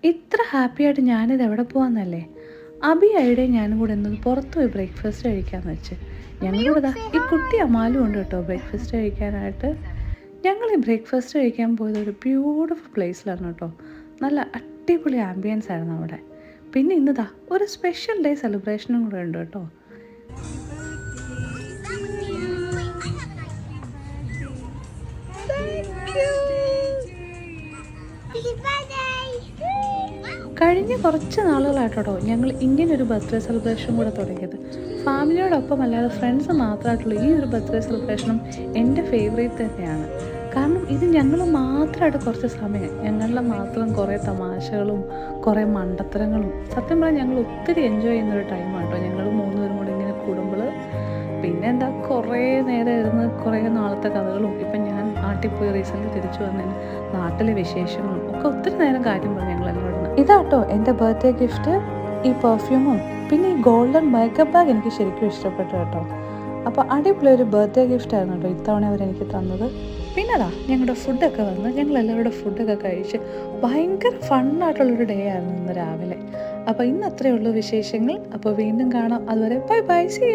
ഇത്ര ഹാപ്പിയായിട്ട് ഞാനിത് എവിടെ പോകാമെന്നല്ലേ. അബി ഐഡിയ ഞാനും കൂടെ ഇന്ന് പുറത്ത് പോയി ബ്രേക്ക്ഫാസ്റ്റ് കഴിക്കാമെന്ന് വെച്ച്. ഞങ്ങളിവിടെ ദാ ഈ കുട്ടി അമാലും ഉണ്ട് കേട്ടോ ബ്രേക്ക്ഫാസ്റ്റ് കഴിക്കാനായിട്ട്. ഞങ്ങൾ ഈ ബ്രേക്ക്ഫാസ്റ്റ് കഴിക്കാൻ പോയത് ഒരു ബ്യൂട്ടിഫുൾ പ്ലേസിലാണ് കേട്ടോ. നല്ല അടിപൊളി ആംബിയൻസ് ആയിരുന്നു അവിടെ. പിന്നെ ഇന്നതാ ഒരു സ്പെഷ്യൽ ഡേ സെലിബ്രേഷനും കൂടെ ഉണ്ട് കേട്ടോ. കഴിഞ്ഞ കുറച്ച് നാളുകളായിട്ടോ ഞങ്ങൾ ഇങ്ങനൊരു ബർത്ത്ഡേ സെലിബ്രേഷൻ കൂടെ തുടങ്ങിയത്. ഫാമിലിയോടൊപ്പം അല്ലാതെ ഫ്രണ്ട്സ് മാത്രമായിട്ടുള്ള ഈ ഒരു ബർത്ത്ഡേ സെലിബ്രേഷനും എൻ്റെ ഫേവറേറ്റ് തന്നെയാണ്. കാരണം ഇത് ഞങ്ങൾ മാത്രമായിട്ട് കുറച്ച് സമയം, ഞങ്ങളുടെ മാത്രം കുറേ തമാശകളും കുറേ മണ്ടത്തരങ്ങളും, സത്യം പറഞ്ഞാൽ ഞങ്ങൾ ഒത്തിരി എൻജോയ് ചെയ്യുന്നൊരു ടൈമാണ് കേട്ടോ ഞങ്ങൾ മൂന്നുപേരും കൂടി ഇങ്ങനെ കൂടുമ്പോൾ. പിന്നെ എന്താ കുറേ നേരം ഇരുന്ന് കുറേ നാളത്തെ കഥകളും, ഇപ്പം ഞാൻ നാട്ടിൽ പോയി റീസെൻ്റ് തിരിച്ചു വന്നതിന് നാട്ടിലെ വിശേഷങ്ങളും ഒക്കെ ഒത്തിരി നേരം കാര്യം പറഞ്ഞു ഞങ്ങൾ എല്ലാവരും. ഇതാട്ടോ എൻ്റെ ബർത്ത്ഡേ ഗിഫ്റ്റ്, ഈ പെർഫ്യൂമും പിന്നെ ഈ ഗോൾഡൻ മേക്കപ്പ് ബാഗ് എനിക്ക് ശരിക്കും ഇഷ്ടപ്പെട്ടു കേട്ടോ. അപ്പോൾ അടിപൊളി ഒരു ബർത്ത്ഡേ ഗിഫ്റ്റായിരുന്നു കേട്ടോ ഇത്തവണ അവരെനിക്ക് തന്നത്. പിന്നെ അതാ ഞങ്ങളുടെ ഫുഡൊക്കെ വന്ന് ഞങ്ങൾ എല്ലാവരുടെ ഫുഡൊക്കെ കഴിച്ച് ഭയങ്കര ഫണ്ണായിട്ടുള്ളൊരു ഡേ ആയിരുന്നു ഇന്ന് രാവിലെ. അപ്പോൾ ഇന്ന് അത്രയേ ഉള്ളൂ വിശേഷങ്ങൾ. അപ്പോൾ വീണ്ടും കാണാം. അതുവരെ ബൈ ബൈ, സീ യു.